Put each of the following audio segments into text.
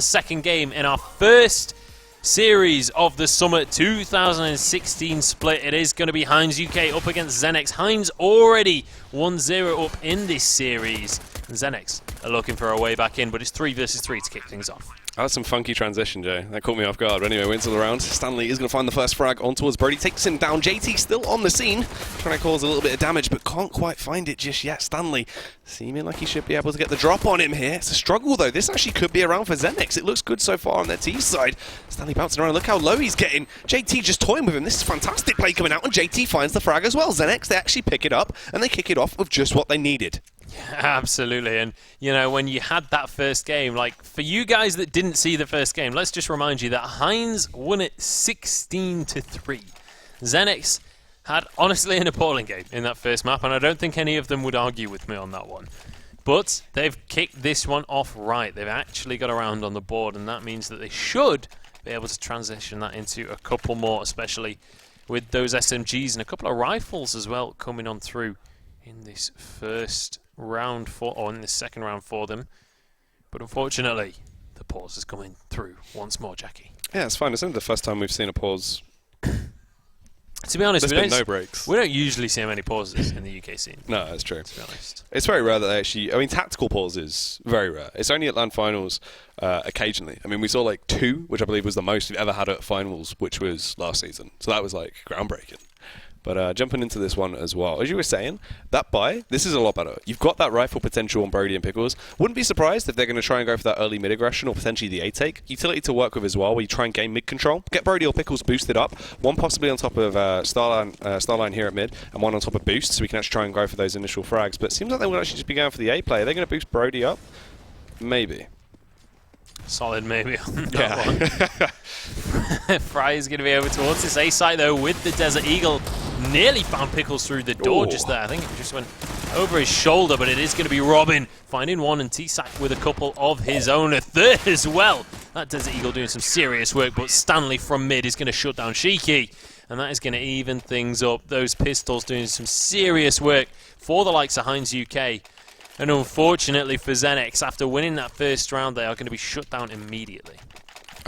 Second game in our first series of the Summer 2016 split. It is going to be HeinzUK up against Xenex. Heinz already 1-0 up in this series. And Xenex are looking for a way back in, but it's 3 versus 3 to kick things off. That was some funky transition, Jay. That caught me off guard. But anyway, wins all around. Stanley is going to find the first frag on towards Brody. Takes him down. JT still on the scene. Trying to cause a little bit of damage, but can't quite find it just yet. Stanley seeming like he should be able to get the drop on him here. It's a struggle, though. This actually could be around for Xenex. It looks good so far on their T side. Stanley bouncing around. Look how low he's getting. JT just toying with him. This is fantastic play coming out, and JT finds the frag as well. Xenex, they actually pick it up, and they kick it off with just what they needed. Absolutely, and you know, when you had that first game, like for you guys that didn't see the first game, let's just remind you that Heinz won it 16-3. Xenex had honestly an appalling game in that first map, and I don't think any of them would argue with me on that one. But they've kicked this one off right. They've actually got around on the board, and that means that they should be able to transition that into a couple more, especially with those SMGs and a couple of rifles as well coming on through in this first round in the second round for them. But unfortunately, the pause is coming through once more, Jackie. Yeah, it's fine. It's only the first time we've seen a pause. To be honest, There's been no breaks. We don't usually see many pauses in the UK scene. No, that's true. To be honest. It's very rare that they actually... I mean, tactical pauses, very rare. It's only at LAN finals occasionally. I mean, we saw like 2, which I believe was the most we've ever had at finals, which was last season. So that was like groundbreaking. But jumping into this one as well, as you were saying, that buy, this is a lot better. You've got that rifle potential on Brody and Pickles. Wouldn't be surprised if they're going to try and go for that early mid-aggression or potentially the A-take. Utility to work with as well, where you try and gain mid-control. Get Brody or Pickles boosted up. One possibly on top of Starline here at mid, and one on top of Boost, so we can actually try and go for those initial frags. But it seems like they would actually just be going for the A-play. Are they going to boost Brody up? Maybe. Solid maybe on that one. Fry is going to be over towards this A site though with the Desert Eagle. Nearly found Pickles through the door just there. I think it just went over his shoulder, but it is going to be Robin finding one and T-Sack with a couple of his own. A third as well. That Desert Eagle doing some serious work, but Stanley from mid is going to shut down Shiki. And that is going to even things up. Those pistols doing some serious work for the likes of HeinzUK. And unfortunately for Xenex, after winning that first round, they are going to be shut down immediately.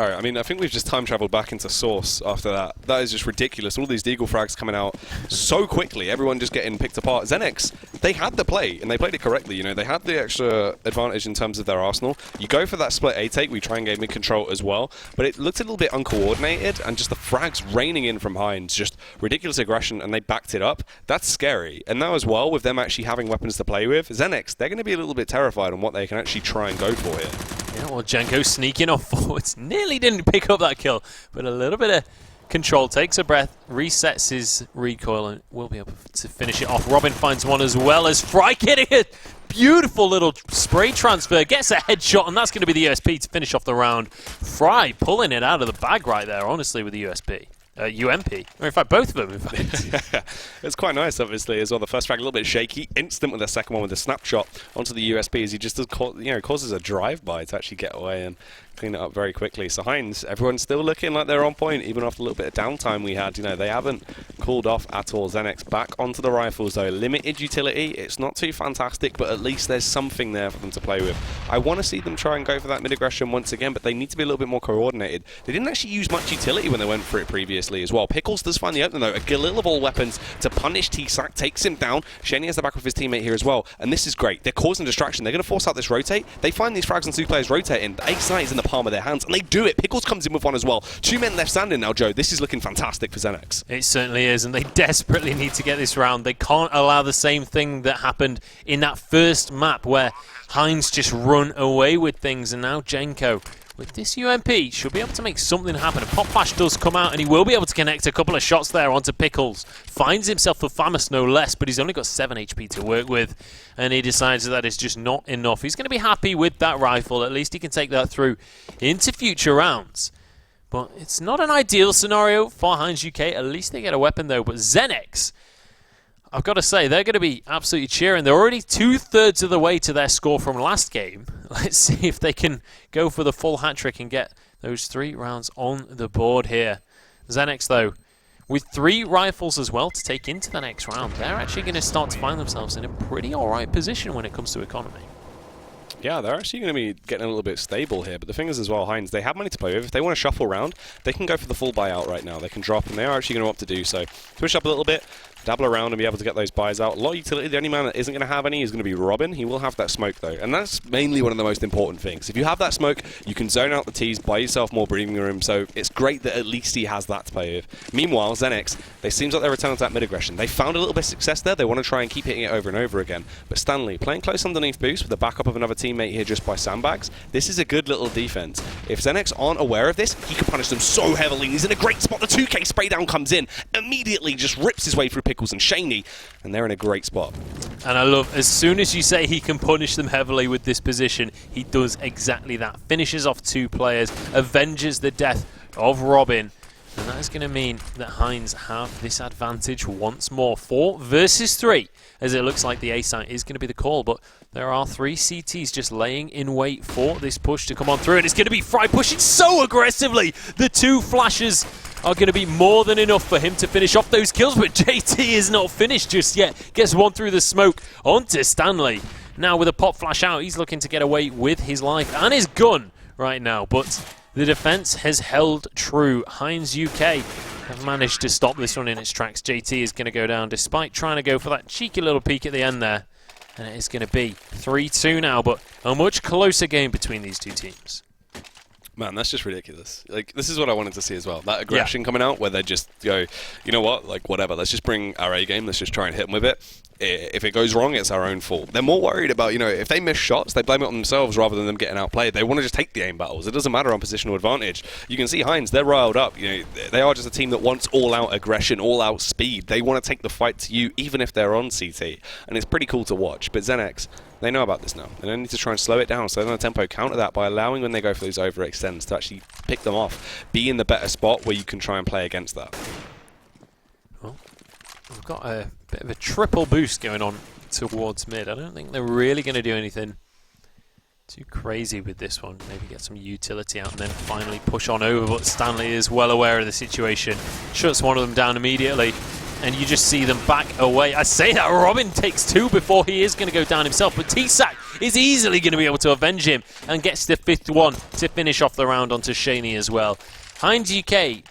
Alright, I mean, I think we've just time-traveled back into Source after that. That is just ridiculous. All these Deagle frags coming out so quickly, everyone just getting picked apart. Xenex, they had the play, and they played it correctly. You know, they had the extra advantage in terms of their arsenal. You go for that split A-take, we try and gain mid-control as well, but it looked a little bit uncoordinated, and just the frags raining in from Heinz, just ridiculous aggression, and they backed it up. That's scary. And now as well, with them actually having weapons to play with, Xenex, they're going to be a little bit terrified on what they can actually try and go for here. Yeah, well, Jenko sneaking off forwards. Nearly didn't pick up that kill, but a little bit of control. Takes a breath, resets his recoil, and will be able to finish it off. Robin finds one as well as Fry getting a beautiful little spray transfer. Gets a headshot, and that's going to be the USP to finish off the round. Fry pulling it out of the bag right there, honestly, with the USP. UMP, or in fact both of them in fact. It's quite nice obviously as well. The first frag a little bit shaky, instant with the second one with the snapshot onto the USP as he just does, causes a drive-by to actually get away and clean it up very quickly. So Heinz, everyone's still looking like they're on point even after a little bit of downtime we had. You know, they haven't cooled off at all. Xenex back onto the rifles though. Limited utility, it's not too fantastic, but at least there's something there for them to play with. I want to see them try and go for that mid-aggression once again, but they need to be a little bit more coordinated. They didn't actually use much utility when they went for it previously as well. Pickles does find the opening though. A Galil of all weapons to punish T-Sack, takes him down. Shenny has the back with his teammate here as well, and this is great. They're causing distraction. They're going to force out this rotate. They find these frags and 2 players rotating. The A-site is in the palm of their hands, and they do it. Pickles comes in with one as well. 2 men left standing now, Joe. This is looking fantastic for Xenex. It certainly is, and they desperately need to get this round. They can't allow the same thing that happened in that first map where Heinz just run away with things, and now Jenko with this UMP should be able to make something happen. A pop flash does come out, and he will be able to connect a couple of shots there onto Pickles. Finds himself for Famous no less, but he's only got 7 HP to work with, and he decides that is just not enough. He's going to be happy with that rifle. At least he can take that through into future rounds. But it's not an ideal scenario for HeinzUK. At least they get a weapon though. But Xenex, I've got to say, they're going to be absolutely cheering. They're already 2/3 of the way to their score from last game. Let's see if they can go for the full hat-trick and get those 3 rounds on the board here. Xenex, though, with 3 rifles as well to take into the next round, they're actually going to start to find themselves in a pretty alright position when it comes to economy. Yeah, they're actually going to be getting a little bit stable here. But the thing is as well, Heinz, they have money to play with. If they want to shuffle around, they can go for the full buyout right now. They can drop, and they are actually going to opt to do so. Switch up a little bit, dabble around and be able to get those buys out. A lot of utility. The only man that isn't going to have any is going to be Robin. He will have that smoke, though. And that's mainly one of the most important things. If you have that smoke, you can zone out the T's, buy yourself more breathing room. So it's great that at least he has that to play with. Meanwhile, Xenex, they seems like they're returning to that mid-aggression. They found a little bit of success there. They want to try and keep hitting it over and over again. But Stanley, playing close underneath boost with the backup of another teammate here just by sandbags, this is a good little defense. If Xenex aren't aware of this, he can punish them so heavily. He's in a great spot. The 2K spray down comes in, immediately just rips his way through Pickles and Shaney, and they're in a great spot. And I love, as soon as you say he can punish them heavily with this position, he does exactly that. Finishes off 2 players, avenges the death of Robin, and that is going to mean that Heinz have this advantage once more. 4 versus 3, as it looks like the A site is going to be the call, but there are 3 CTs just laying in wait for this push to come on through, and it's going to be Fry pushing so aggressively. The 2 flashes are going to be more than enough for him to finish off those kills, but JT is not finished just yet. Gets one through the smoke onto Stanley. Now with a pop flash out, he's looking to get away with his life and his gun right now, but the defense has held true. HeinzUK have managed to stop this one in its tracks. JT is going to go down despite trying to go for that cheeky little peek at the end there. And it is going to be 3-2 now, but a much closer game between these 2 teams. Man, that's just ridiculous. Like, this is what I wanted to see as well. That aggression coming out where they just go, you know what, like, whatever, let's just bring our A game, let's just try and hit them with it. If it goes wrong, it's our own fault. They're more worried about, you know, if they miss shots, they blame it on themselves rather than them getting outplayed. They want to just take the aim battles. It doesn't matter on positional advantage. You can see Heinz, they're riled up. You know, they are just a team that wants all-out aggression, all-out speed. They want to take the fight to you, even if they're on CT. And it's pretty cool to watch. But Xenex, they know about this now. They don't need to try and slow it down, slow down the tempo, counter that by allowing when they go for those overextends to actually pick them off. Be in the better spot where you can try and play against that. Well, we've got a bit of a triple boost going on towards mid. I don't think they're really going to do anything too crazy with this one. Maybe get some utility out and then finally push on over, but Stanley is well aware of the situation. Shuts one of them down immediately, and you just see them back away. I say that Robin takes 2 before he is going to go down himself, but T-Sack is easily going to be able to avenge him and gets the 5th one to finish off the round onto Shaney as well. HeinzUK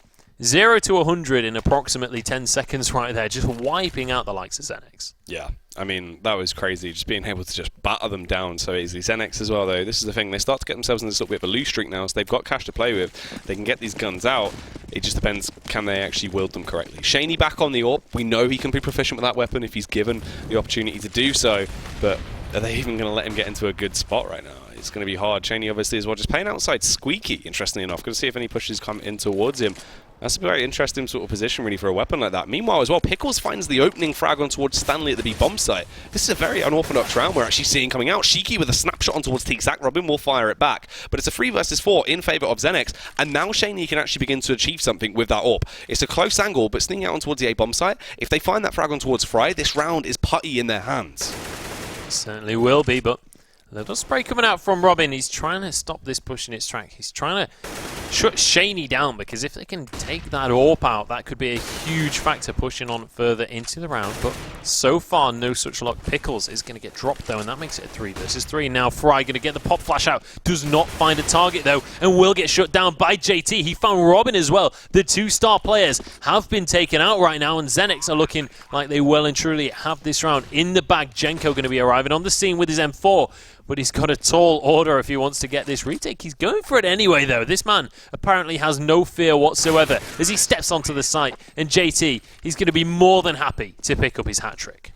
0 to 100 in approximately 10 seconds right there, just wiping out the likes of Xenex. Yeah, I mean, that was crazy, just being able to just batter them down so easily. Xenex as well, though, this is the thing, they start to get themselves in this little bit of a loose streak now, so they've got cash to play with. They can get these guns out, it just depends, can they actually wield them correctly. Shaney back on the AWP, we know he can be proficient with that weapon if he's given the opportunity to do so, but are they even going to let him get into a good spot right now? It's going to be hard. Shaney obviously as well, just playing outside Squeaky, interestingly enough. Going to see if any pushes come in towards him. That's a very interesting sort of position really for a weapon like that. Meanwhile as well, Pickles finds the opening frag on towards Stanley at the B bomb site. This is a very unorthodox round we're actually seeing coming out. Shiki with a snapshot on towards T-Sack. Robin will fire it back. But it's a 3 versus 4 in favour of Xenex. And now Shaney can actually begin to achieve something with that AWP. It's a close angle, but sneaking out on towards the A bomb site. If they find that frag on towards Fry, this round is putty in their hands. Certainly will be, but a little spray coming out from Robin. He's trying to stop this push in its track. He's trying to shut Shaney down, because if they can take that AWP out, that could be a huge factor pushing on further into the round. But so far, no such luck. Pickles is going to get dropped, though, and that makes it a 3 versus 3. Now Fry going to get the pop flash out. Does not find a target, though, and will get shut down by JT. He found Robin as well. The 2-star players have been taken out right now, and Xenex are looking like they well and truly have this round in the bag. Jenko going to be arriving on the scene with his M4. But he's got a tall order if he wants to get this retake. He's going for it anyway, though. This man apparently has no fear whatsoever as he steps onto the site. And JT, he's going to be more than happy to pick up his hat-trick.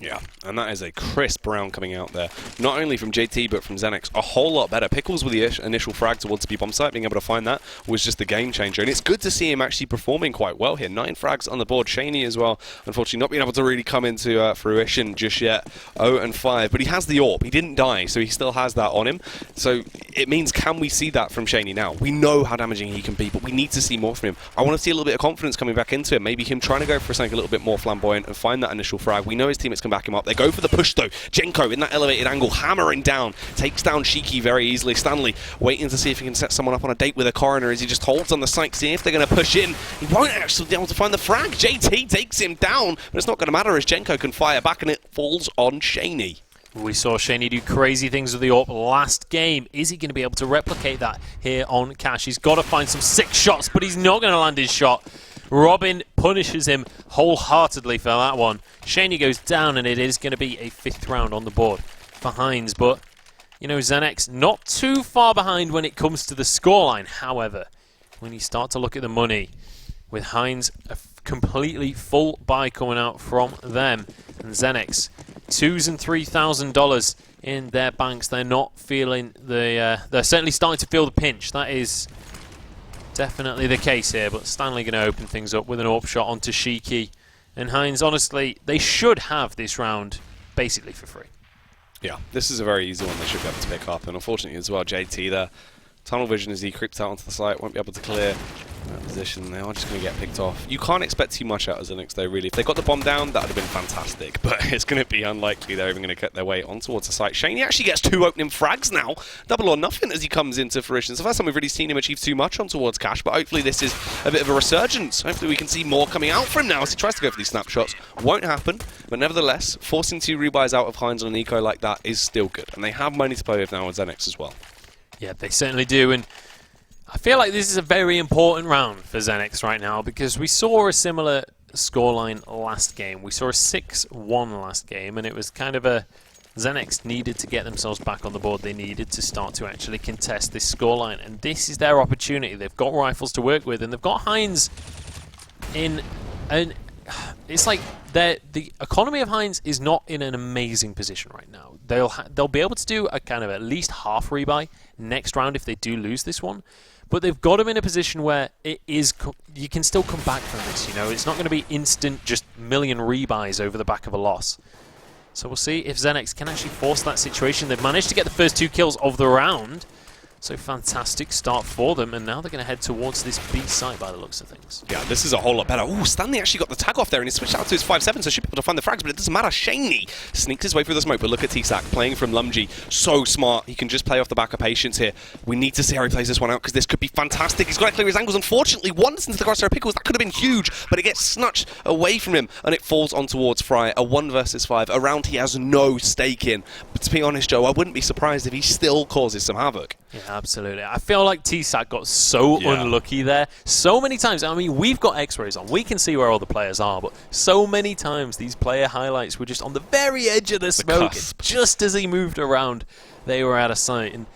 Yeah, and that is a crisp round coming out there. Not only from JT, but from Xenex. A whole lot better. Pickles with the initial frag towards the B-bomb site, being able to find that was just a game changer. And it's good to see him actually performing quite well here. 9 frags on the board. Shaney as well, unfortunately not being able to really come into fruition just yet. 0 and 5, but he has the AWP. He didn't die, so he still has that on him. So it means, can we see that from Shaney now? We know how damaging he can be, but we need to see more from him. I want to see a little bit of confidence coming back into him. Maybe him trying to go for something a little bit more flamboyant and find that initial frag. We know his teammates can back him up. They go for the push though. Jenko in that elevated angle, hammering down, takes down Shiki very easily. Stanley waiting to see if he can set someone up on a date with a coroner as he just holds on the site, seeing if they're going to push in. He won't actually be able to find the frag. JT takes him down, but it's not going to matter as Jenko can fire back and it falls on Shaney. We saw Shaney do crazy things with the AWP last game. Is he going to be able to replicate that here on Cash? He's got to find some sick shots, but he's not going to land his shot. Robin punishes him wholeheartedly for that one. Shaney goes down, and it is going to be a 5th round on the board for Heinz. But, you know, Xenex not too far behind when it comes to the scoreline. However, when you start to look at the money, with Heinz a completely full buy coming out from them, and Xenex $2,000 and $3,000 in their banks. They're not feeling the. They're certainly starting to feel the pinch. That is definitely the case here. But Stanley going to open things up with an AWP shot onto Shiki, and Heinz. Honestly, they should have this round basically for free. Yeah, this is a very easy one they should be able to pick up, and unfortunately as well, JT there. Tunnel vision as he creeps out onto the site, won't be able to clear that position. They are just going to get picked off. You can't expect too much out of Xenex though, really. If they got the bomb down, that would have been fantastic, but it's going to be unlikely they're even going to get their way on towards the site. Shaney actually gets 2 opening frags now, double or nothing as he comes into fruition. It's the first time we've really seen him achieve too much on towards Cash, but hopefully this is a bit of a resurgence. Hopefully we can see more coming out from him now as he tries to go for these snapshots. Won't happen, but nevertheless, forcing 2 rebuys out of Heinz on an eco like that is still good, and they have money to play with now with Xenex as well. Yeah, they certainly do, and I feel like this is a very important round for Xenex right now because we saw a similar scoreline last game. We saw a 6-1 last game, and it was kind of a Xenex needed to get themselves back on the board. They needed to start to actually contest this scoreline, and this is their opportunity. They've got rifles to work with, and they've got Heinz in an... It's like the economy of Heinz is not in an amazing position right now. They'll be able to do a kind of at least half rebuy next round if they do lose this one. But they've got them in a position where it is you can still come back from this. You know, it's not going to be instant, just million rebuys over the back of a loss. So we'll see if Xenex can actually force that situation. They've managed to get the first 2 kills of the round. So fantastic start for them, and now they're going to head towards this B site by the looks of things. Yeah, this is a whole lot better. Ooh, Stanley actually got the tag off there, and he switched out to his 5-7, so should be able to find the frags, but it doesn't matter. Shaney sneaks his way through the smoke, but look at Tsac playing from Lumji. So smart. He can just play off the back of patience here. We need to see how he plays this one out, because this could be fantastic. He's got to clear his angles. Unfortunately, once into the crosshair of Pickles, that could have been huge, but it gets snatched away from him, and it falls on towards Fry. A 1 versus 5, a round he has no stake in. But to be honest, Joe, I wouldn't be surprised if he still causes some havoc. Yeah, absolutely. I feel like Tsac got so unlucky there. So many times. I mean, we've got X-rays on. We can see where all the players are, but so many times these player highlights were just on the very edge of the smoke. Just as he moved around, they were out of sight. And,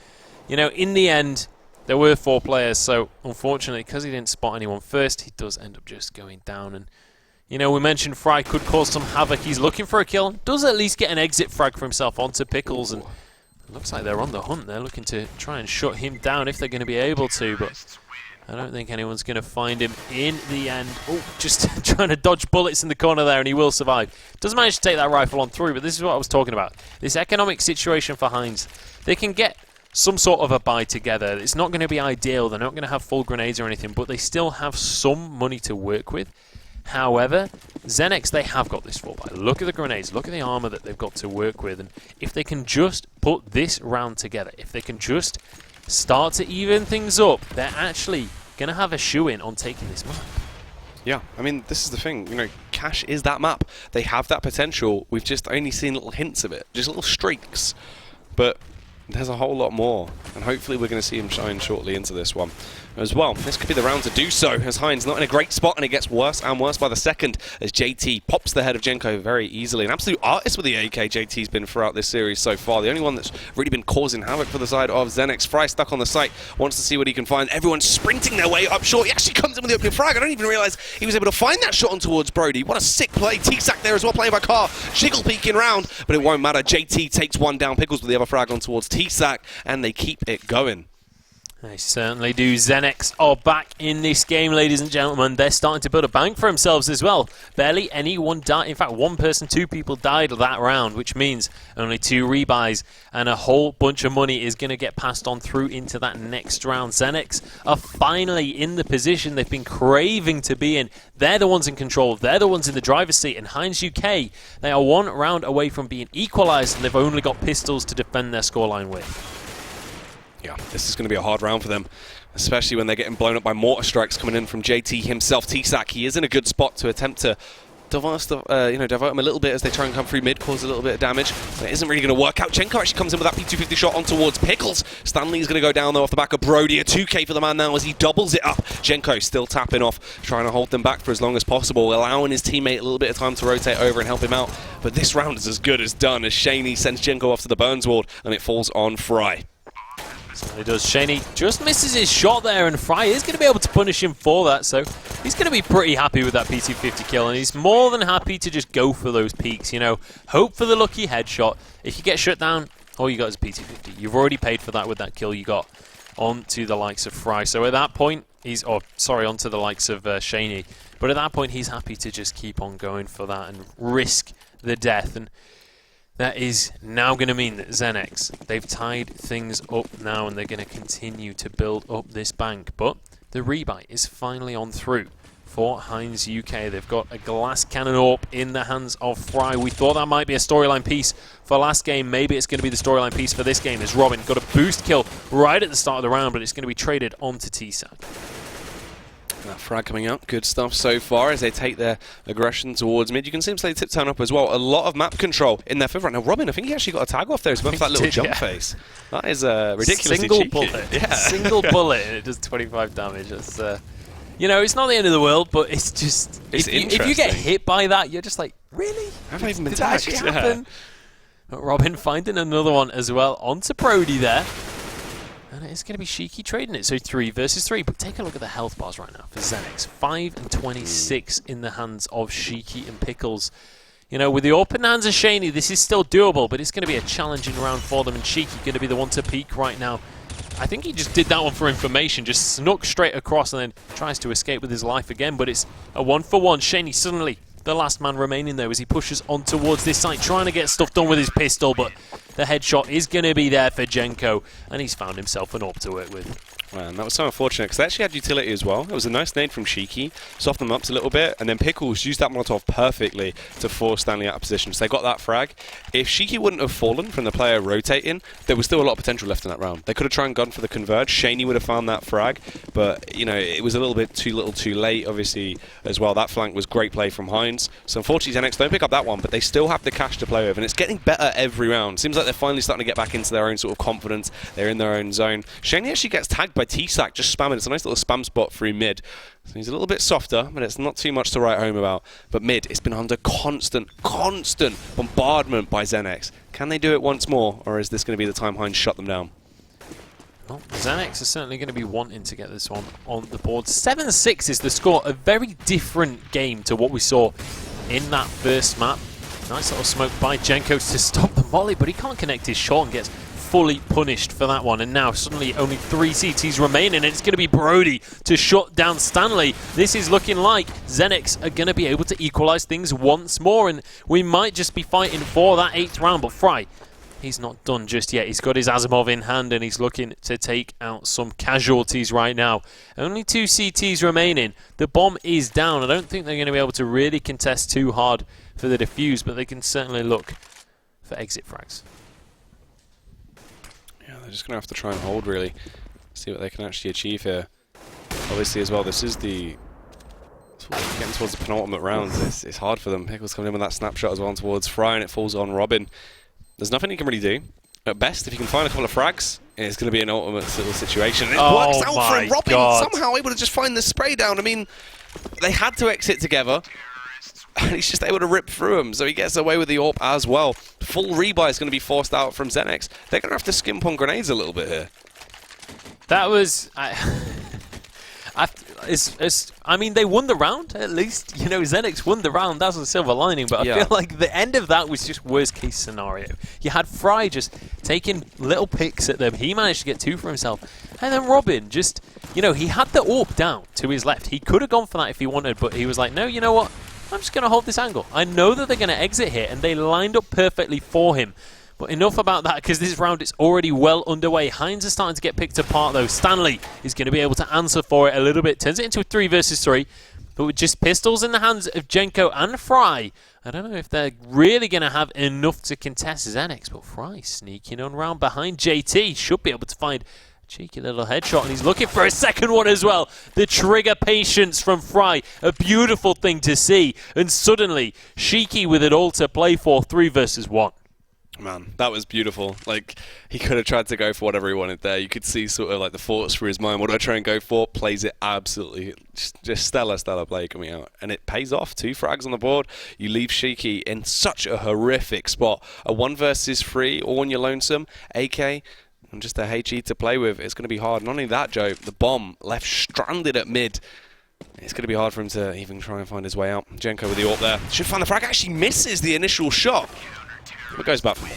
you know, in the end, there were 4 players, so unfortunately, because he didn't spot anyone first, he does end up just going down. And, you know, we mentioned Fry could cause some havoc. He's looking for a kill. Does at least get an exit frag for himself onto Pickles, and looks like they're on the hunt. They're looking to try and shut him down if they're going to be able to, but I don't think anyone's going to find him in the end. Oh, just trying to dodge bullets in the corner there, and he will survive. Doesn't manage to take that rifle on through, but this is what I was talking about. This economic situation for Heinz. They can get some sort of a buy together. It's not going to be ideal. They're not going to have full grenades or anything, but they still have some money to work with. However, Xenex, they have got this full buy. Look at the grenades, look at the armor that they've got to work with, and if they can just put this round together, if they can just start to even things up, they're actually going to have a shoe-in on taking this map. Yeah, I mean, this is the thing, you know, Cash is that map. They have that potential. We've just only seen little hints of it, just little streaks, but there's a whole lot more, and hopefully we're going to see him shine shortly into this one as well. This could be the round to do so, as Heinz not in a great spot, and it gets worse and worse by the second as JT pops the head of Jenko very easily. An absolute artist with the AK JT's been throughout this series so far. The only one that's really been causing havoc for the side of Xenex. Fry stuck on the site, wants to see what he can find. Everyone's sprinting their way up short. He actually comes in with the opening frag. I don't even realise he was able to find that shot on towards Brody. What a sick play. Tsac there as well, playing by Carr. Jiggle peeking round, but it won't matter. JT takes one down. Pickles with the other frag on towards Tsac, and they keep it going. They certainly do. Xenex are back in this game, ladies and gentlemen. They're starting to build a bank for themselves as well. Barely anyone died. In fact, 2 people died that round, which means only 2 rebuys, and a whole bunch of money is going to get passed on through into that next round. Xenex are finally in the position they've been craving to be in. They're the ones in control. They're the ones in the driver's seat. And HeinzUK, they are 1 round away from being equalised, and they've only got pistols to defend their scoreline with. Yeah, this is going to be a hard round for them, especially when they're getting blown up by mortar strikes coming in from JT himself. Tsac, he is in a good spot to attempt to divert them a little bit as they try and come through mid, cause a little bit of damage. But it isn't really going to work out. Jenko actually comes in with that P250 shot on towards Pickles. Stanley's going to go down though off the back of Brody. A 2K for the man now as he doubles it up. Jenko still tapping off, trying to hold them back for as long as possible, allowing his teammate a little bit of time to rotate over and help him out. But this round is as good as done as Shaney sends Jenko off to the Burns ward and it falls on Fry. Certainly does. Shaney just misses his shot there, and Fry is going to be able to punish him for that, so he's going to be pretty happy with that P250 kill, and he's more than happy to just go for those peaks, you know. Hope for the lucky headshot. If you get shut down, all you got is a P250. You've already paid for that with that kill you got onto the likes of Fry. So at that point, onto the likes of Shaney. But at that point, he's happy to just keep on going for that and risk the death. And that is now going to mean that Xenex, they've tied things up now and they're going to continue to build up this bank. But the rebuy is finally on through for HeinzUK. They've got a glass cannon AWP in the hands of Fry. We thought that might be a storyline piece for last game. Maybe it's going to be the storyline piece for this game as Robin got a boost kill right at the start of the round, but it's going to be traded onto TSAC. That frag coming up, good stuff so far as they take their aggression towards mid. You can see him slowly tip-turn up as well. A lot of map control in their favour right now. Robin, I think he actually got a tag off there as well for that little jump face. That is ridiculously Single cheeky. bullet. Yeah. Single bullet and it does 25 damage. It's, you know, it's not the end of the world, but it's just... It's if you get hit by that, you're just like, really? Have I even been Did that tagged? actually happen? But Robin finding another one as well onto Brody there. And it's going to be Shiki trading it, so 3 versus 3. But take a look at the health bars right now for Xenex. 5 and 26 in the hands of Shiki and Pickles. You know, with the open hands of Shaney, this is still doable, but it's going to be a challenging round for them. And Shiki going to be the one to peak right now. I think he just did that one for information, just snuck straight across and then tries to escape with his life again. But it's a 1-for-1. Shaney suddenly the last man remaining there as he pushes on towards this side, trying to get stuff done with his pistol, but the headshot is going to be there for Jenko, and he's found himself an AWP to work with. Man, that was so unfortunate because they actually had utility as well. It was a nice nade from Shiki, softened them up a little bit, and then Pickles used that Molotov perfectly to force Stanley out of position. So they got that frag. If Shiki wouldn't have fallen from the player rotating, there was still a lot of potential left in that round. They could have tried and gone for the converge. Shaney would have found that frag, but you know it was a little bit too little too late, obviously, as well. That flank was great play from Heinz. So unfortunately, Xenex don't pick up that one, but they still have the cash to play with, and it's getting better every round. Seems like they're finally starting to get back into their own sort of confidence. They're in their own zone. Shaney actually gets tagged by TSAC, just spamming. It's a nice little spam spot through mid. So he's a little bit softer, but it's not too much to write home about. But mid, it's been under constant bombardment by Xenex. Can they do it once more, or is this going to be the time Heinz shut them down? Well, Xenex is certainly going to be wanting to get this one on the board. 7-6 is the score. A very different game to what we saw in that first map. Nice little smoke by Jenko to stop the volley, but he can't connect his shot and gets fully punished for that one. And now suddenly only 3 CTs remaining, and it's going to be Brody to shut down Stanley. This is looking like Xenex are going to be able to equalize things once more, and we might just be fighting for that 8th round. But Fry, he's not done just yet. He's got his Asimov in hand, and he's looking to take out some casualties right now. Only 2 CTs remaining. The bomb is down. I don't think they're going to be able to really contest too hard for the defuse, but they can certainly look for exit frags. Yeah, they're just going to have to try and hold, really. See what they can actually achieve here. Obviously, as well, this is the... getting towards the penultimate rounds. It's hard for them. Pickles coming in with that snapshot as well towards Fry, and it falls on Robin. There's nothing he can really do. At best, if you can find a couple of frags, it's going to be an ultimate little situation. And it works out for him. Robin somehow able to just find the spray down. I mean, they had to exit together, and he's just able to rip through them, so he gets away with the AWP as well. Full rebuy is going to be forced out from Xenex. They're going to have to skimp on grenades a little bit here. That was... I mean, they won the round, at least. You know, Xenex won the round. That's a silver lining. But I feel like the end of that was just worst-case scenario. You had Fry just taking little picks at them. He managed to get 2 for himself. And then Robin just, you know, he had the AWP down to his left. He could have gone for that if he wanted, but he was like, no, you know what? I'm just going to hold this angle. I know that they're going to exit here, and they lined up perfectly for him. But enough about that, because this round is already well underway. Heinz is starting to get picked apart, though. Stanley is going to be able to answer for it a little bit. Turns it into a 3 versus 3. But with just pistols in the hands of Jenko and Fry, I don't know if they're really going to have enough to contest Xenex. But Fry sneaking on round behind JT. Should be able to find Cheeky little headshot, and he's looking for a second one as well. The trigger patience from Fry, a beautiful thing to see. And suddenly, Shiki with it all to play for, 3 versus 1. Man, that was beautiful. Like, he could have tried to go for whatever he wanted there. You could see sort of like the thoughts through his mind. What do I try and go for? Plays it absolutely. Just stellar play coming out. And it pays off. 2 frags on the board. You leave Shiki in such a horrific spot. A 1 versus 3, all on your lonesome. AK and just a HE to play with. It's going to be hard. Not only that, Joe, the bomb left stranded at mid. It's going to be hard for him to even try and find his way out. Jenko with the AWP there. Should find the frag. Actually misses the initial shot. But goes back for more.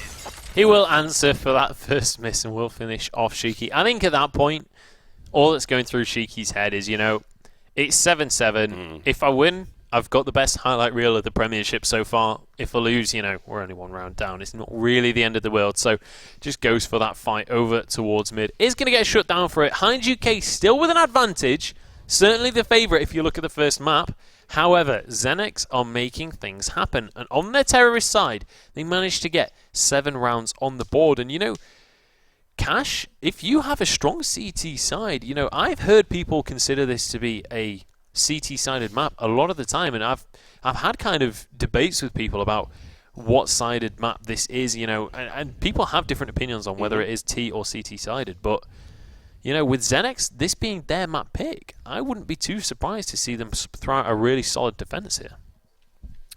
He will answer for that first miss and will finish off Shiki. I think at that point, all that's going through Shiki's head is, you know, it's 7-7. If I win, I've got the best highlight reel of the Premiership so far. If I lose, you know, we're only 1 round down. It's not really the end of the world. So just goes for that fight over towards mid. Is going to get shut down for it. HeinzUK still with an advantage. Certainly the favourite if you look at the first map. However, Xenex are making things happen. And on their terrorist side, they managed to get 7 rounds on the board. And, you know, Cash, if you have a strong CT side, you know, I've heard people consider this to be a CT-sided map a lot of the time. And I've had kind of debates with people about what sided map this is, you know. And people have different opinions on whether it is T or CT-sided. But you know, with Xenex, this being their map pick, I wouldn't be too surprised to see them throw out a really solid defense here.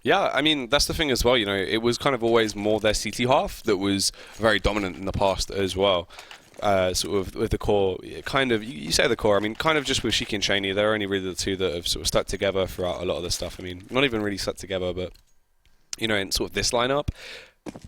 Yeah, I mean, that's the thing as well, you know, it was kind of always more their CT half that was very dominant in the past as well. Sort of with the core, kind of, you say the core, I mean, kind of just with Shiki and Shaney, they're only really the 2 that have sort of stuck together throughout a lot of the stuff. I mean, not even really stuck together, but, you know, in sort of this lineup,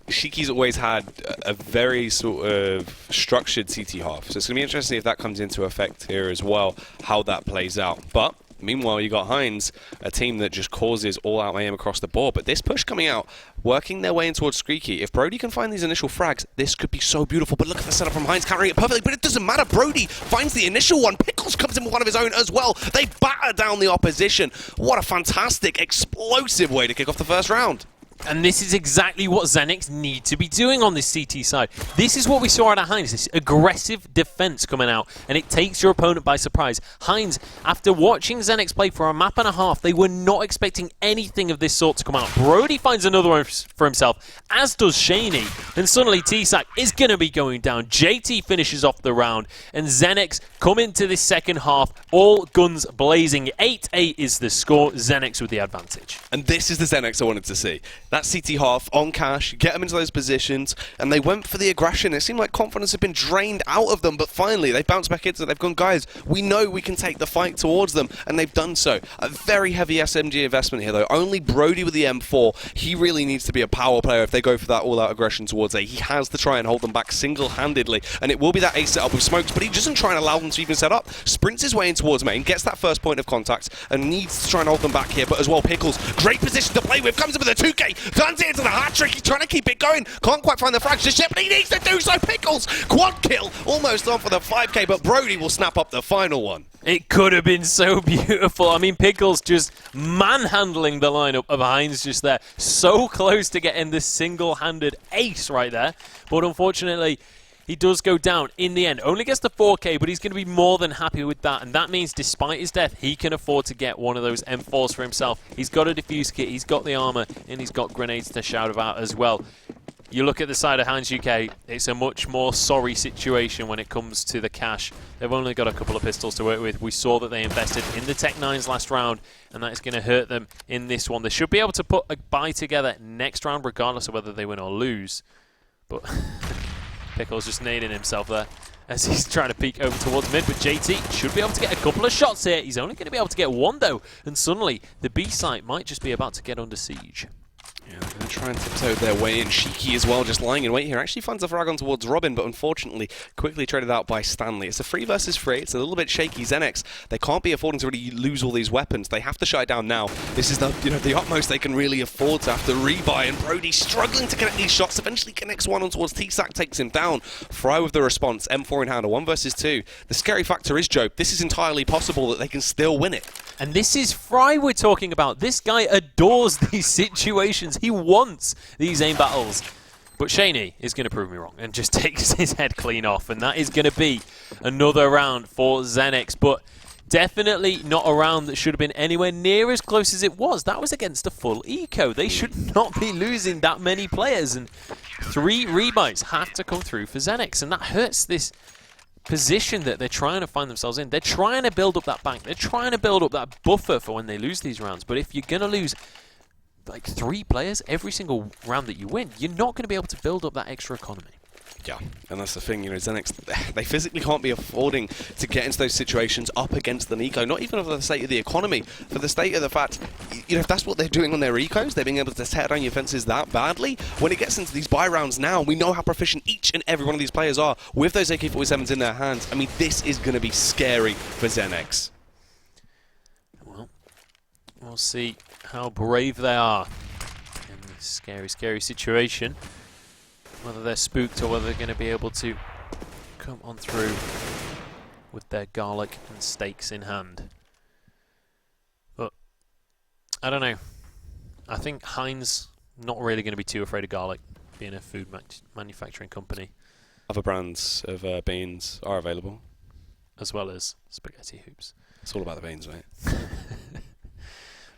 Shiki's always had a very sort of structured CT half, so it's going to be interesting if that comes into effect here as well, how that plays out. But meanwhile, you got Heinz, a team that just causes all-out mayhem across the board. But this push coming out, working their way in towards Screeky. If Brody can find these initial frags, this could be so beautiful. But look at the setup from Heinz, countering it perfectly. But it doesn't matter. Brody finds the initial one. Pickles comes in with one of his own as well. They batter down the opposition. What a fantastic, explosive way to kick off the first round. And this is exactly what Xenex need to be doing on this CT side. This is what we saw out of Heinz, this aggressive defense coming out, and it takes your opponent by surprise. Heinz, after watching Xenex play for a map and a half, they were not expecting anything of this sort to come out. Brody finds another one for himself, as does Shaney, and suddenly T-Sac is going to be going down. JT finishes off the round, and Xenex come into this second half, all guns blazing. 8-8 is the score, Xenex with the advantage. And this is the Xenex I wanted to see. That CT half on Cash, get them into those positions, and they went for the aggression. It seemed like confidence had been drained out of them, but finally they bounced back into it. They've gone, guys, we know we can take the fight towards them, and they've done so. A very heavy SMG investment here, though. Only Brody with the M4. He really needs to be a power player if they go for that all-out aggression towards A. He has to try and hold them back single-handedly, and it will be that A setup with smokes, but he doesn't try and allow them to even set up. Sprints his way in towards main, gets that first point of contact, and needs to try and hold them back here, but as well, Pickles, great position to play with, comes in with a 2K, turns it into the hat trick, he's trying to keep it going, can't quite find the frags just yet, but he needs to do so. Pickles, quad kill, almost on for the 5K, but Brody will snap up the final one. It could have been so beautiful. I mean, Pickles just manhandling the lineup of Heinz just there. So close to getting this single-handed ace right there. But unfortunately, he does go down in the end. Only gets the 4K, but he's going to be more than happy with that. And that means despite his death, he can afford to get one of those M4s for himself. He's got a defuse kit, he's got the armor, and he's got grenades to shout about as well. You look at the side of HeinzUK, it's a much more sorry situation when it comes to the cash. They've only got a couple of pistols to work with. We saw that they invested in the Tech 9s last round, and that is going to hurt them in this one. They should be able to put a buy together next round, regardless of whether they win or lose. But Pickles just nading himself there as he's trying to peek over towards mid, but JT should be able to get a couple of shots here. He's only going to be able to get one, though, and suddenly the B site might just be about to get under siege. Yeah, they're going to try and tiptoe their way in. Shiki as well, just lying in wait here. Actually finds a frag on towards Robin, but unfortunately quickly traded out by Stanley. It's a 3 versus 3. It's a little bit shaky. Xenex, they can't be affording to really lose all these weapons. They have to shut it down now. This is the, you know, the utmost they can really afford to have to rebuy, and Brody struggling to connect these shots. Eventually connects one on towards T-Sac, takes him down. Fry with the response. M4 in hand, a 1 versus 2. The scary factor is, Joe, this is entirely possible that they can still win it. And this is Fry we're talking about. This guy adores these situations. He wants these aim battles. But Shaney is going to prove me wrong and just takes his head clean off. And that is going to be another round for Xenex. But definitely not a round that should have been anywhere near as close as it was. That was against a full eco. They should not be losing that many players. And 3 rebuys have to come through for Xenex. And that hurts this position that they're trying to find themselves in. They're trying to build up that bank. They're trying to build up that buffer for when they lose these rounds. But if you're going to lose like 3 players every single round that you win, you're not going to be able to build up that extra economy. Yeah, and that's the thing, you know, Xenex, they physically can't be affording to get into those situations up against an eco, not even for the state of the economy, for the state of the fact, you know, if that's what they're doing on their ecos, they're being able to tear down your fences that badly. When it gets into these buy rounds now, we know how proficient each and every one of these players are with those AK-47s in their hands. I mean, this is going to be scary for Xenex. Well, we'll see how brave they are in this scary, scary situation. Whether they're spooked or whether they're going to be able to come on through with their garlic and steaks in hand. But I don't know. I think Heinz not really going to be too afraid of garlic, being a food manufacturing company. Other brands of beans are available. As well as spaghetti hoops. It's all about the beans, mate.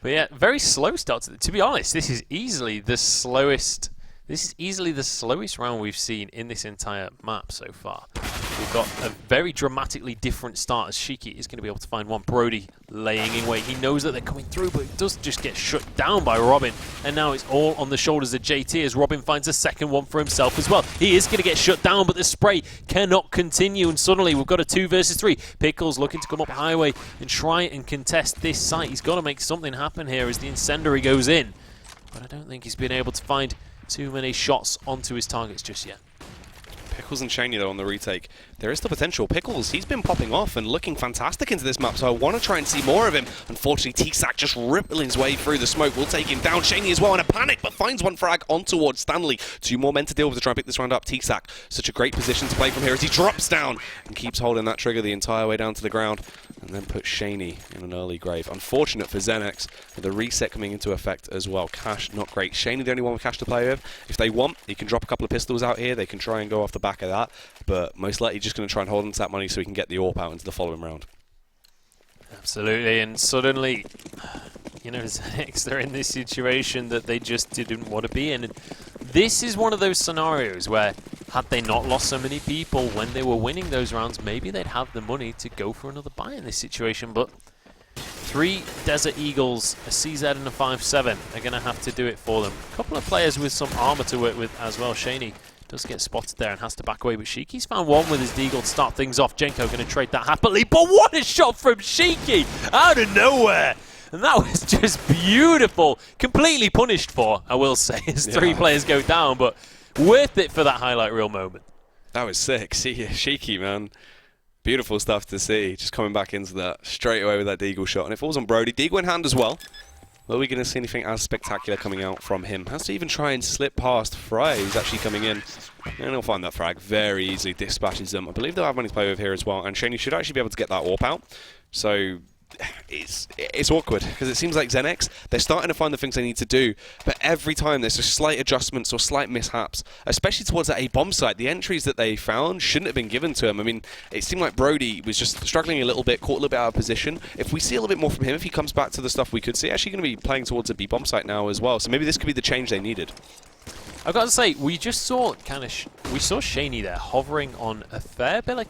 But yeah, very slow start. To be honest, this is easily the slowest. This is easily the slowest round we've seen in this entire map so far. We've got a very dramatically different start as Shiki is going to be able to find one. Brody laying in wait. He knows that they're coming through, but it does just get shut down by Robin. And now it's all on the shoulders of JT as Robin finds a second one for himself as well. He is going to get shut down, but the spray cannot continue. And suddenly we've got a 2 versus 3. Pickles looking to come up highway and try and contest this site. He's got to make something happen here as the incendiary goes in. But I don't think he's been able to find too many shots onto his targets just yet. Pickles and Shaney, though, on the retake. There is the potential. Pickles, he's been popping off and looking fantastic into this map, so I want to try and see more of him. Unfortunately, T-Sack just rippling his way through the smoke. Will take him down. Shaney as well in a panic, but finds one frag on towards Stanley. 2 more men to deal with to try and pick this round up. T-Sack, such a great position to play from here as he drops down and keeps holding that trigger the entire way down to the ground, and then puts Shaney in an early grave. Unfortunate for Xenex, with the reset coming into effect as well. Cash, not great. Shaney, the only one with cash to play with. If they want, he can drop a couple of pistols out here. They can try and go off the back of that, but most likely just going to try and hold on to that money so he can get the AWP out into the following round. Absolutely, and suddenly, you know, Xenex, they're in this situation that they just didn't want to be in. And this is one of those scenarios where, had they not lost so many people when they were winning those rounds, maybe they'd have the money to go for another buy in this situation. But 3 Desert Eagles, a CZ and a 5-7 are going to have to do it for them. A couple of players with some armor to work with as well. Shaney does get spotted there and has to back away, but Shiki's found one with his deagle to start things off. Jenko going to trade that happily, but what a shot from Shiki out of nowhere! And that was just beautiful. Completely punished for, I will say, as 3 players go down, but worth it for that highlight reel moment. That was sick. See, Shiki, man. Beautiful stuff to see. Just coming back into that straight away with that deagle shot. And it falls on Brody. Deagle in hand as well. Are we going to see anything as spectacular coming out from him? Has to even try and slip past Fry, who's actually coming in. And he'll find that frag very easily, dispatches them. I believe they'll have money to play with here as well. And Shaney should actually be able to get that AWP out. So it's awkward, because it seems like Xenex, they're starting to find the things they need to do, but every time there's just slight adjustments or slight mishaps, especially towards that A bomb site. The entries that they found shouldn't have been given to him. I mean, it seemed like Brody was just struggling a little bit, caught a little bit out of position. If we see a little bit more from him, if he comes back to the stuff we could see, actually going to be playing towards a B bomb site now as well. So maybe this could be the change they needed. I've got to say, we just saw we saw Shaney there hovering on a fair bit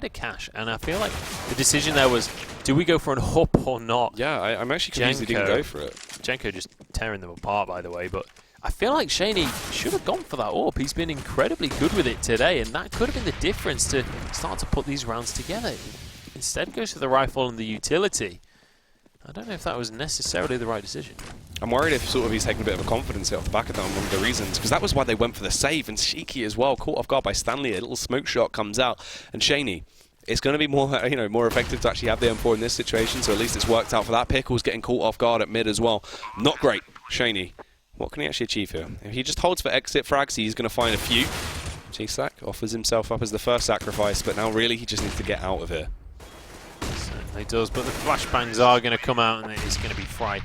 of cash, and I feel like the decision there was, do we go for an up or not? Yeah, I'm actually confused he didn't go for it. Jenko just tearing them apart, by the way, but I feel like Shaney should have gone for that AWP. He's been incredibly good with it today, and that could have been the difference to start to put these rounds together. Instead goes for the rifle and the utility. I don't know if that was necessarily the right decision. I'm worried if sort of he's taking a bit of a confidence hit off the back of that, one of the reasons, because that was why they went for the save, and Shiki as well, caught off guard by Stanley. A little smoke shot comes out, and Shaney, it's going to be more, more effective to actually have the M4 in this situation, so at least it's worked out for that. Pickles getting caught off guard at mid as well. Not great. Shaney, what can he actually achieve here? If he just holds for exit frags, he's going to find a few. T-Sack offers himself up as the first sacrifice, but now really he just needs to get out of here. Certainly does, but the flashbangs are going to come out, and it's going to be Fry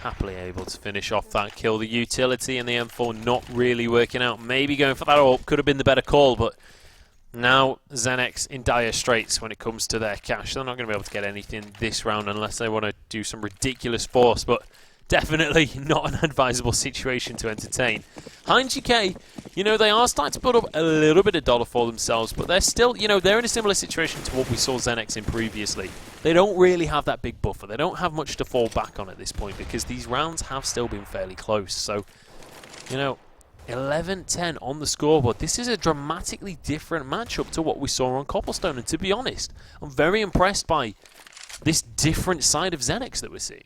happily able to finish off that kill. The utility and the M4 not really working out. Maybe going for that AWP could have been the better call, but now Xenex in dire straits when it comes to their cash. They're not going to be able to get anything this round unless they want to do some ridiculous force, but definitely not an advisable situation to entertain. HeinzUK, you know, they are starting to put up a little bit of dollar for themselves, but they're still, you know, they're in a similar situation to what we saw Xenex in previously. They don't really have that big buffer. They don't have much to fall back on at this point because these rounds have still been fairly close. So, you know, 11-10 on the scoreboard. This is a dramatically different matchup to what we saw on Cobblestone, and to be honest, I'm very impressed by this different side of Xenex that we're seeing.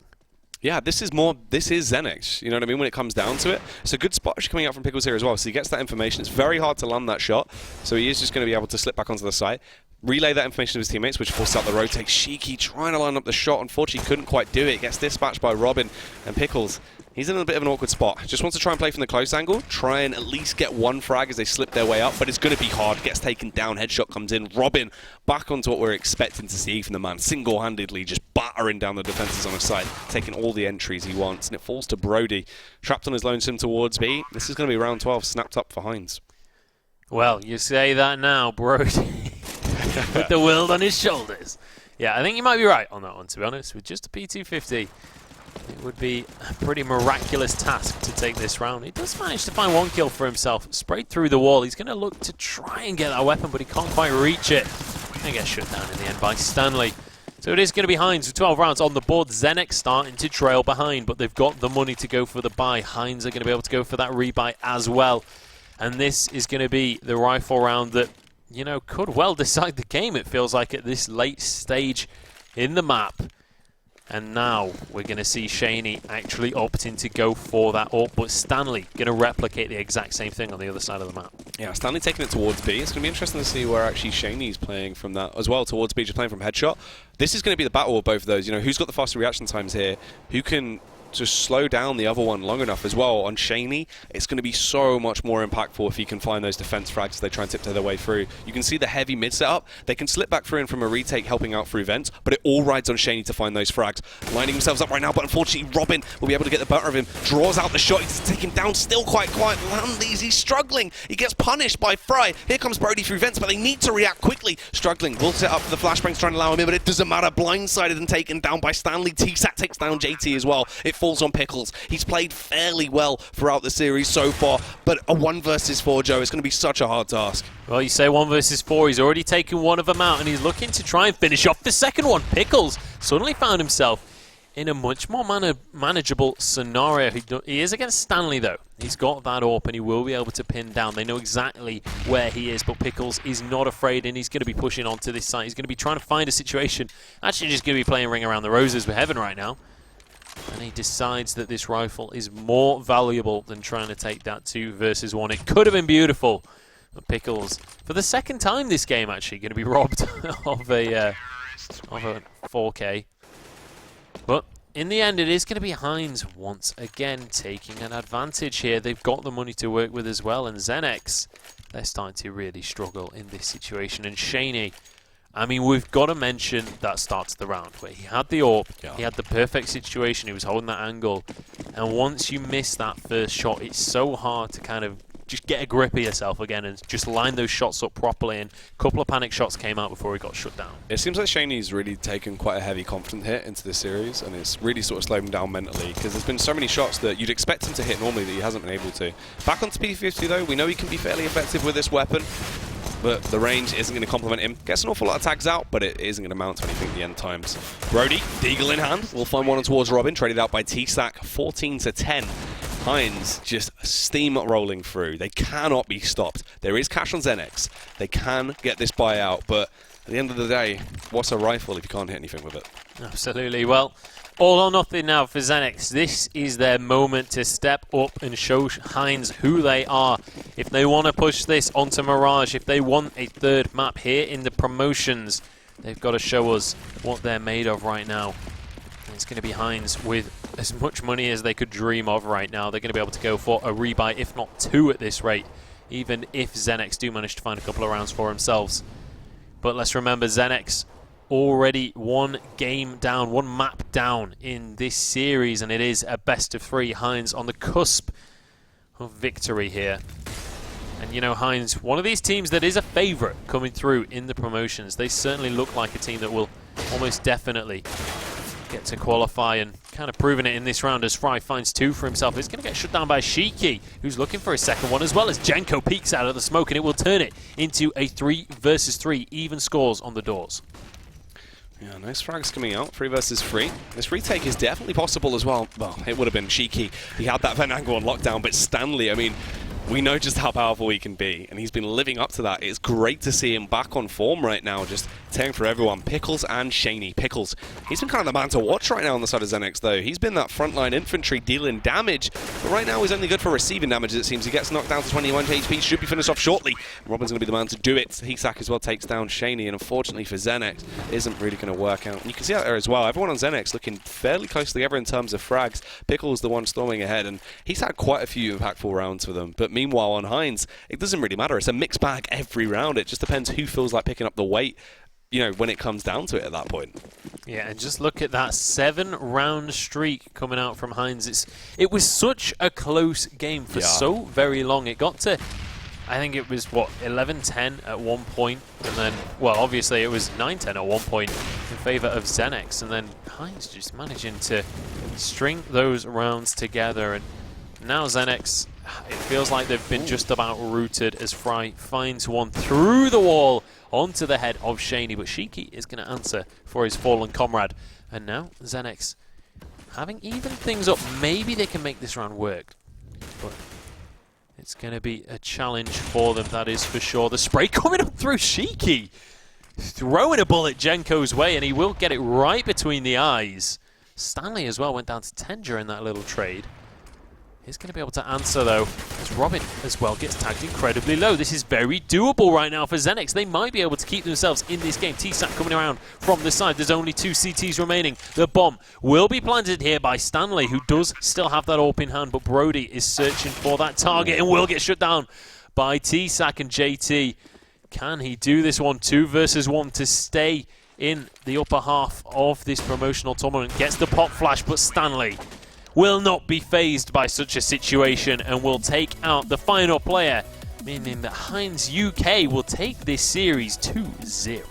Yeah, this is Xenex, you know what I mean, when it comes down to it. It's a good spot actually coming out from Pickles here as well, so he gets that information. It's very hard to land that shot, so he is just going to be able to slip back onto the site, relay that information to his teammates, which forces out the rotate. Shiki trying to line up the shot, unfortunately couldn't quite do it. Gets dispatched by Robin, and Pickles, he's in a bit of an awkward spot. Just wants to try and play from the close angle, try and at least get one frag as they slip their way up, but it's going to be hard. Gets taken down, headshot comes in. Robin back onto what we're expecting to see from the man, single-handedly just battering down the defenses on his side, taking all the entries he wants, and it falls to Brody, trapped on his lonesome towards B. This is going to be round 12, snapped up for Heinz. Well, you say that now, Brody, with the world on his shoulders. Yeah, I think you might be right on that one, to be honest. With just a P250, it would be a pretty miraculous task to take this round. He does manage to find one kill for himself, sprayed through the wall. He's going to look to try and get that weapon, but he can't quite reach it. And gets shut down in the end by Stanley. So it is going to be Heinz with 12 rounds on the board. Xenex starting to trail behind, but they've got the money to go for the buy. Heinz are going to be able to go for that rebuy as well. And this is going to be the rifle round that, you know, could well decide the game, it feels like, at this late stage in the map. And now we're going to see Shaney actually opting to go for that AWP, but Stanley going to replicate the exact same thing on the other side of the map. Yeah, Stanley taking it towards B. It's going to be interesting to see where actually Shaney's playing from that as well, towards B, just playing from headshot. This is going to be the battle of both of those. You know, who's got the faster reaction times here? Who can just slow down the other one long enough as well? On Shaney, it's going to be so much more impactful if he can find those defense frags as they try and tiptoe their way through. You can see the heavy mid setup. They can slip back through in from a retake, helping out through vents, but it all rides on Shaney to find those frags. Lining themselves up right now, but unfortunately Robin will be able to get the better of him. Draws out the shot. He's taken down still quite quiet. Landys, he's struggling. He gets punished by Fry. Here comes Brody through vents, but they need to react quickly. Struggling. Will set up for the flashbangs, trying to allow him in, but it doesn't matter. Blindsided and taken down by Stanley. TSAT takes down JT as well. It falls on Pickles. He's played fairly well throughout the series so far, but a 1 versus 4, Joe, is going to be such a hard task. Well, you say 1 versus 4. He's already taken one of them out, and he's looking to try and finish off the second one. Pickles suddenly found himself in a much more manageable scenario. He is against Stanley, though. He's got that AWP, and he will be able to pin down. They know exactly where he is, but Pickles is not afraid, and he's going to be pushing onto this site. He's going to be trying to find a situation. Actually, just going to be playing Ring Around the Roses with Heaven right now. And he decides that this rifle is more valuable than trying to take that 2 versus 1. It could have been beautiful. But Pickles, for the second time this game, actually, going to be robbed of a 4K. But in the end, it is going to be Heinz once again taking an advantage here. They've got the money to work with as well. And Xenex, they're starting to really struggle in this situation. And Shaney, I mean, we've got to mention that start to the round where he had the AWP, he had the perfect situation, he was holding that angle, and once you miss that first shot, it's so hard to kind of just get a grip of yourself again and just line those shots up properly, and a couple of panic shots came out before he got shut down. It seems like Shaney's really taken quite a heavy confident hit into this series, and it's really sort of slowed him down mentally, because there's been so many shots that you'd expect him to hit normally that he hasn't been able to. Back onto P50 though, we know he can be fairly effective with this weapon, but the range isn't going to complement him. Gets an awful lot of tags out, but it isn't going to mount to anything at the end times. Brody, Deagle in hand, will find one towards Robin, traded out by TSAC, 14-10. Heinz just steamrolling through. They cannot be stopped. There is cash on Xenex. They can get this buyout, but at the end of the day, what's a rifle if you can't hit anything with it? Absolutely. Well, all or nothing now for Xenex. This is their moment to step up and show Heinz who they are. If they want to push this onto Mirage, if they want a third map here in the promotions, they've got to show us what they're made of right now. And it's going to be Heinz with as much money as they could dream of right now. They're going to be able to go for a rebuy, if not 2 at this rate, even if Xenex do manage to find a couple of rounds for themselves. But let's remember, Xenex already one game down, one map down in this series, and it is a best of 3. Heinz on the cusp of victory here. And you know, Heinz, one of these teams that is a favourite coming through in the promotions. They certainly look like a team that will almost definitely get to qualify, and kind of proving it in this round as Fry finds 2 for himself. He's going to get shut down by Shiki, who's looking for his second one, as well as Jenko peeks out of the smoke, and it will turn it into a 3 versus 3, even scores on the doors. Yeah, nice frags coming out, 3 versus 3. This retake is definitely possible as well. Well, it would have been Shiki. He had that Venango on lockdown, but Stanley, I mean, we know just how powerful he can be, and he's been living up to that. It's great to see him back on form right now, just tearing for everyone. Pickles and Shaney. Pickles, he's been kind of the man to watch right now on the side of Xenex, though. He's been that frontline infantry dealing damage, but right now he's only good for receiving damage, it seems. He gets knocked down to 21 HP, should be finished off shortly. And Robin's going to be the man to do it. HeinzUK as well takes down Shaney, and unfortunately for Xenex, isn't really going to work out. And you can see that there as well. Everyone on Xenex looking fairly close together in terms of frags. Pickles the one storming ahead, and he's had quite a few impactful rounds for them. But meanwhile on Heinz, it doesn't really matter. It's a mixed bag every round. It just depends who feels like picking up the weight, you know, when it comes down to it at that point. Yeah, and just look at that 7-round streak coming out from Heinz. It was such a close game for so very long. It got to, I think it was, what, 11-10 at one point, and then, well, obviously it was 9-10 at one point in favor of Xenex, and then Heinz just managing to string those rounds together, and now Xenex, it feels like they've been just about rooted as Fry finds one through the wall onto the head of Shaney, but Shiki is going to answer for his fallen comrade. And now Xenex having even things up. Maybe they can make this round work, but it's going to be a challenge for them, that is for sure. The spray coming up through Shiki, throwing a bullet Jenko's way, and he will get it right between the eyes. Stanley as well went down to 10 during that little trade. He's going to be able to answer, though, as Robin as well gets tagged incredibly low. This is very doable right now for Xenex. They might be able to keep themselves in this game. TSAC coming around from the side. There's only 2 CTs remaining. The bomb will be planted here by Stanley, who does still have that AWP in hand, but Brody is searching for that target and will get shut down by TSAC and JT. Can he do this one? 2 versus 1 to stay in the upper half of this promotional tournament. Gets the pop flash, but Stanley will not be fazed by such a situation and will take out the final player, meaning that HeinzUK will take this series 2-0.